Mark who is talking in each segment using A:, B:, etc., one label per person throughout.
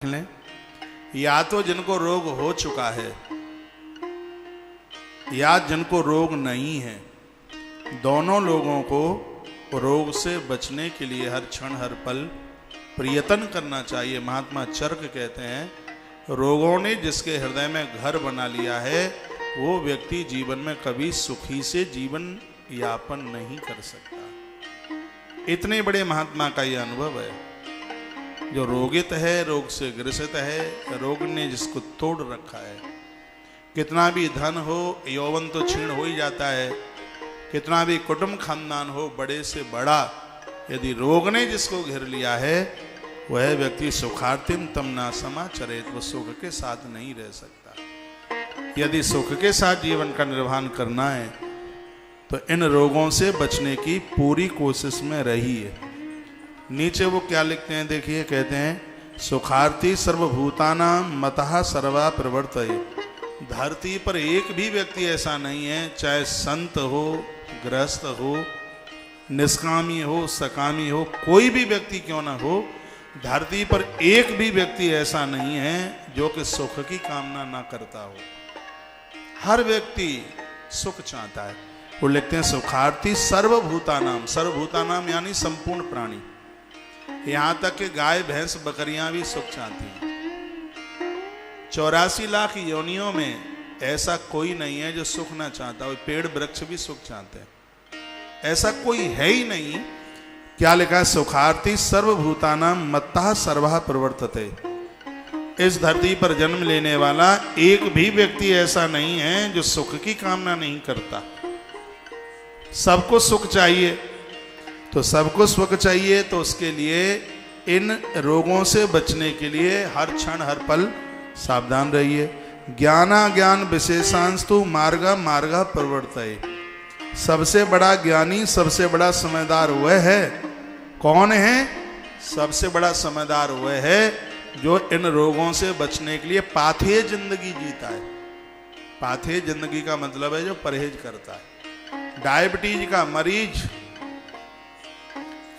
A: लें, या तो जिनको रोग हो चुका है या जिनको रोग नहीं है, दोनों लोगों को रोग से बचने के लिए हर क्षण हर पल प्रयत्न करना चाहिए। महात्मा चरक कहते हैं, रोगों ने जिसके हृदय में घर बना लिया है वो व्यक्ति जीवन में कभी सुखी से जीवन यापन नहीं कर सकता। इतने बड़े महात्मा का यह अनुभव है। जो रोगित है, रोग से ग्रसित है, रोग ने जिसको तोड़ रखा है, कितना भी धन हो, यौवन तो क्षीण हो ही जाता है, कितना भी कुटुंब खानदान हो, बड़े से बड़ा, यदि रोग ने जिसको घेर लिया है वह व्यक्ति सुखार्तिम तम ना समाचरेत, वो सुख के साथ नहीं रह सकता। यदि सुख के साथ जीवन का निर्वहन करना है तो इन रोगों से बचने की पूरी कोशिश में रहिए। नीचे वो क्या लिखते हैं देखिए, कहते हैं सुखार्थी सर्वभूतानां मतः सर्वा प्रवर्तये। धरती पर एक भी व्यक्ति ऐसा नहीं है, चाहे संत हो, गृहस्थ हो, निष्कामी हो, सकामी हो, कोई भी व्यक्ति क्यों ना हो, धरती पर एक भी व्यक्ति ऐसा नहीं है जो कि सुख की कामना ना करता हो। हर व्यक्ति सुख चाहता है। वो लिखते हैं सुखार्थी सर्वभूतानां, सर्वभूतानां यानी संपूर्ण प्राणी, यहां तक कि गाय भैंस बकरियां भी सुख चाहती हैं। 84 लाख योनियों में ऐसा कोई नहीं है जो सुख ना चाहता हो। पेड़ वृक्ष भी सुख चाहते हैं, ऐसा कोई है ही नहीं। क्या लिखा है, सुखार्थी सर्वभूतानां मत्तः सर्वः प्रवर्तते। इस धरती पर जन्म लेने वाला एक भी व्यक्ति ऐसा नहीं है जो सुख की कामना नहीं करता। सबको सुख चाहिए, तो सबको सुख चाहिए, तो उसके लिए इन रोगों से बचने के लिए हर क्षण हर पल सावधान रहिए। ज्ञाना ज्ञान विशेषांस्तु मार्गा मार्गा प्रवर्तये। सबसे बड़ा ज्ञानी, सबसे बड़ा समझदार वह है। कौन है? सबसे बड़ा समझदार वह है जो इन रोगों से बचने के लिए पाथेय जिंदगी जीता है। पाथेय जिंदगी का मतलब है जो परहेज करता है। डायबिटीज का मरीज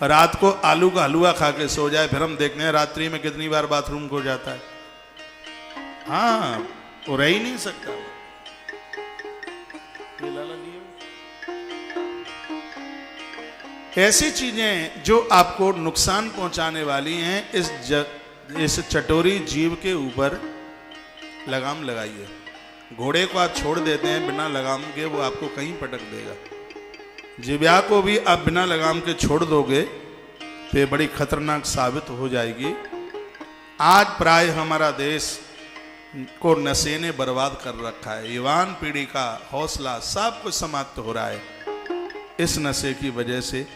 A: रात को आलू का हलवा खा के सो जाए, फिर हम देखते हैं रात्रि में कितनी बार बाथरूम को जाता है। हाँ, वो रह ही नहीं सकता। ऐसी चीजें जो आपको नुकसान पहुंचाने वाली हैं, इस चटोरी जीव के ऊपर लगाम लगाइए। घोड़े को आप छोड़ देते हैं बिना लगाम के, वो आपको कहीं पटक देगा। जिब्या को भी आप बिना लगाम के छोड़ दोगे तो ये बड़ी खतरनाक साबित हो जाएगी। आज प्राय हमारा देश को नशे ने बर्बाद कर रखा है। युवान पीढ़ी का हौसला सब कुछ समाप्त हो रहा है इस नशे की वजह से।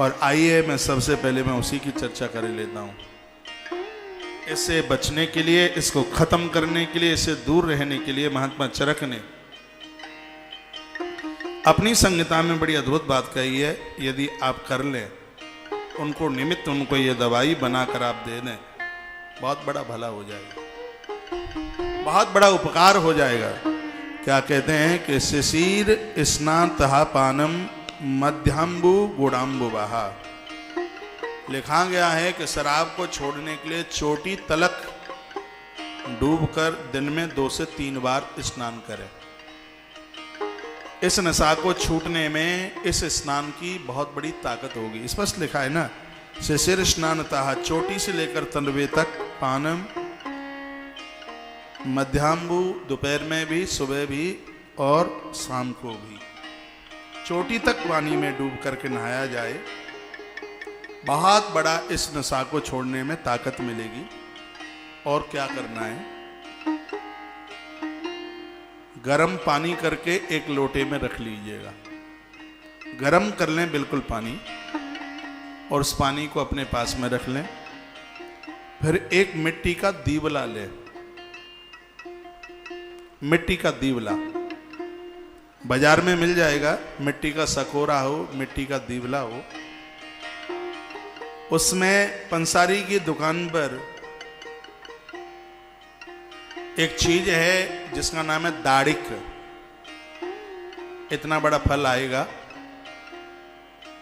A: और आइए मैं सबसे पहले मैं उसी की चर्चा कर लेता हूँ। इससे बचने के लिए, इसको खत्म करने के लिए, इससे दूर रहने के लिए महात्मा चरक ने अपनी संहिता में बड़ी अद्भुत बात कही है। यदि आप कर लें, उनको निमित्त, उनको ये दवाई बनाकर आप दे दें, बहुत बड़ा भला हो जाएगा, बहुत बड़ा उपकार हो जाएगा। क्या कहते हैं कि शिशिर स्नातः पानम मध्यांबु गुणाम्बु बहा। लिखा गया है कि शराब को छोड़ने के लिए चोटी तलक डूबकर दिन में 2 से 3 बार स्नान करें। इस नशा को छूटने में इस स्नान की बहुत बड़ी ताकत होगी। स्पष्ट लिखा है ना, शिशिर स्नानतः, चोटी से लेकर तलवे तक, पानम मध्यांबु, दोपहर में भी, सुबह भी और शाम को भी, चोटी तक पानी में डूब करके नहाया जाए। बहुत बड़ा इस नशा को छोड़ने में ताकत मिलेगी। और क्या करना है, गरम पानी करके एक लोटे में रख लीजिएगा। गरम कर लें बिल्कुल पानी, और उस पानी को अपने पास में रख लें। फिर एक मिट्टी का दीवला लें। मिट्टी का दीवला बाजार में मिल जाएगा, मिट्टी का सकोरा हो, मिट्टी का दीवला हो। उसमें पंसारी की दुकान पर एक चीज है जिसका नाम है दाड़िक। इतना बड़ा फल आएगा,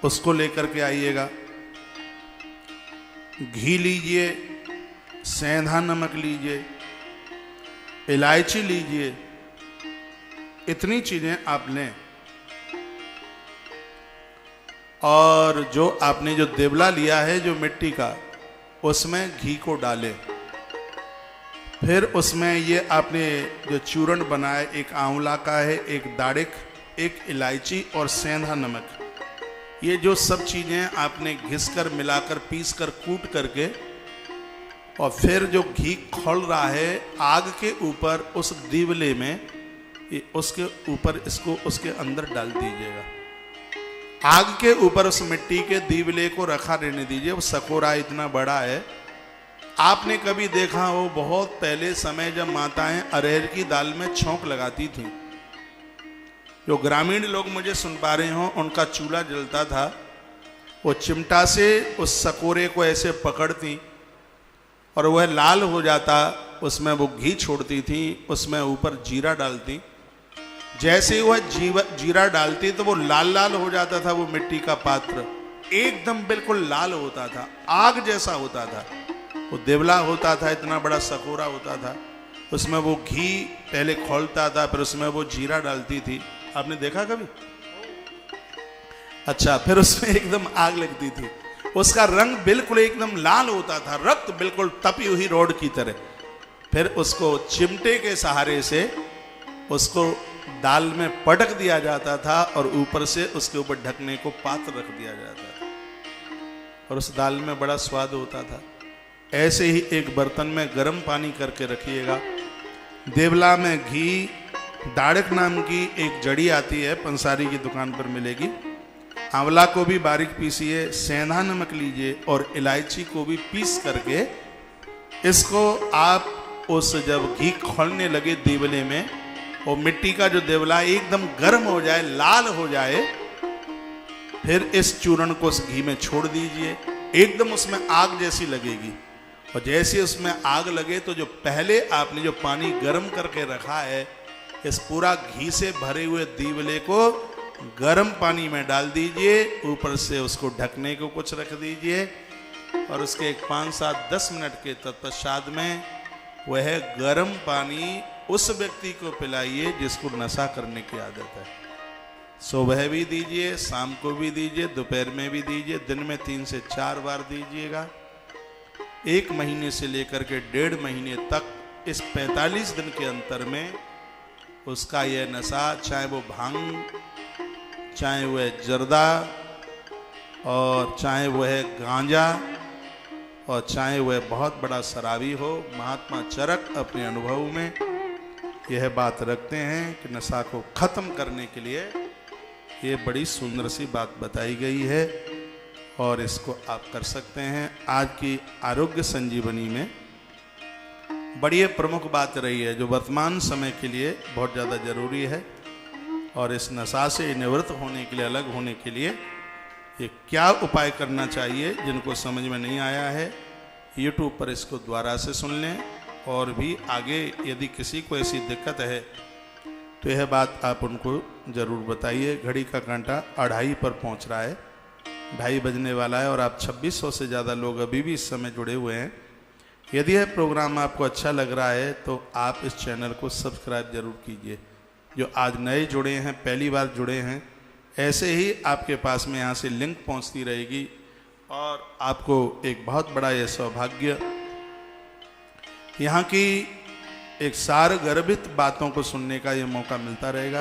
A: उसको लेकर के आइएगा। घी लीजिए, सेंधा नमक लीजिए, इलायची लीजिए, इतनी चीजें आप लें। और जो आपने जो देवला लिया है जो मिट्टी का, उसमें घी को डालें। फिर उसमें ये आपने जो चूर्ण बनाया, एक आंवला का है, एक दाड़िक, एक इलायची और सेंधा नमक, ये जो सब चीज़ें आपने घिसकर मिलाकर पीसकर कूट करके, और फिर जो घी खौल रहा है आग के ऊपर उस दीवले में, उसके ऊपर इसको उसके अंदर डाल दीजिएगा। आग के ऊपर उस मिट्टी के दीवले को रखा रहने दीजिए। वो सकोरा इतना बड़ा है। आपने कभी देखा हो, बहुत पहले समय जब माताएं अरहर की दाल में छौंक लगाती थी, जो ग्रामीण लोग मुझे सुन पा रहे हो, उनका चूल्हा जलता था, वो चिमटा से उस सकोरे को ऐसे पकड़ती और वह लाल हो जाता, उसमें वो घी छोड़ती थी, उसमें ऊपर जीरा डालती। जैसे ही वह जीरा डालती तो वो लाल लाल हो जाता था। वो मिट्टी का पात्र एकदम बिल्कुल लाल होता था, आग जैसा होता था। वो देवला होता था, इतना बड़ा सकोरा होता था, उसमें वो घी पहले खौलता था, फिर उसमें वो जीरा डालती थी। आपने देखा कभी? अच्छा, फिर उसमें एकदम आग लगती थी, उसका रंग बिल्कुल एकदम लाल होता था, रक्त बिल्कुल तपी हुई रोड की तरह। फिर उसको चिमटे के सहारे से उसको दाल में पटक दिया जाता था और ऊपर से उसके ऊपर ढकने को पात्र रख दिया जाता था, और उस दाल में बड़ा स्वाद होता था। ऐसे ही एक बर्तन में गर्म पानी करके रखिएगा। देवला में घी, दाड़िक नाम की एक जड़ी आती है, पंसारी की दुकान पर मिलेगी, आंवला को भी बारीक पीसिए, सेंधा नमक लीजिए और इलायची को भी पीस करके इसको आप उस जब घी खौलने लगे देवले में, वो मिट्टी का जो देवला एकदम गर्म हो जाए, लाल हो जाए, फिर इस चूर्ण को उस घी में छोड़ दीजिए। एकदम उसमें आग जैसी लगेगी, और जैसे उसमें आग लगे तो जो पहले आपने जो पानी गर्म करके रखा है, इस पूरा घी से भरे हुए दीवले को गर्म पानी में डाल दीजिए, ऊपर से उसको ढकने को कुछ रख दीजिए, और उसके एक 5-7-10 मिनट के तत्पश्चात में वह गर्म पानी उस व्यक्ति को पिलाइए जिसको नशा करने की आदत है। सुबह भी दीजिए, शाम को भी दीजिए, दोपहर में भी दीजिए, दिन में 3 से 4 बार दीजिएगा। 1 महीने से लेकर के 1.5 महीने तक, इस 45 दिन के अंतर में उसका यह नशा, चाहे वो भांग, चाहे वह जर्दा, और चाहे वह गांजा, और चाहे वह बहुत बड़ा शराबी हो, महात्मा चरक अपने अनुभव में यह बात रखते हैं कि नशा को ख़त्म करने के लिए ये बड़ी सुंदर सी बात बताई गई है, और इसको आप कर सकते हैं। आज की आरोग्य संजीवनी में बड़ी प्रमुख बात रही है, जो वर्तमान समय के लिए बहुत ज़्यादा ज़रूरी है, और इस नशा से निवृत्त होने के लिए, अलग होने के लिए ये क्या उपाय करना चाहिए, जिनको समझ में नहीं आया है, YouTube पर इसको दोबारा से सुन लें। और भी आगे यदि किसी को ऐसी दिक्कत है तो यह बात आप उनको ज़रूर बताइए। घड़ी का कांटा 2:30 पर पहुंच रहा है, 2:30 बजने वाला है, और आप 2600 से ज़्यादा लोग अभी भी इस समय जुड़े हुए हैं। यदि यह प्रोग्राम आपको अच्छा लग रहा है तो आप इस चैनल को सब्सक्राइब जरूर कीजिए। जो आज नए जुड़े हैं, पहली बार जुड़े हैं, ऐसे ही आपके पास में यहाँ से लिंक पहुँचती रहेगी, और आपको एक बहुत बड़ा यह सौभाग्य, यहाँ की एक सार गर्भित बातों को सुनने का ये मौका मिलता रहेगा।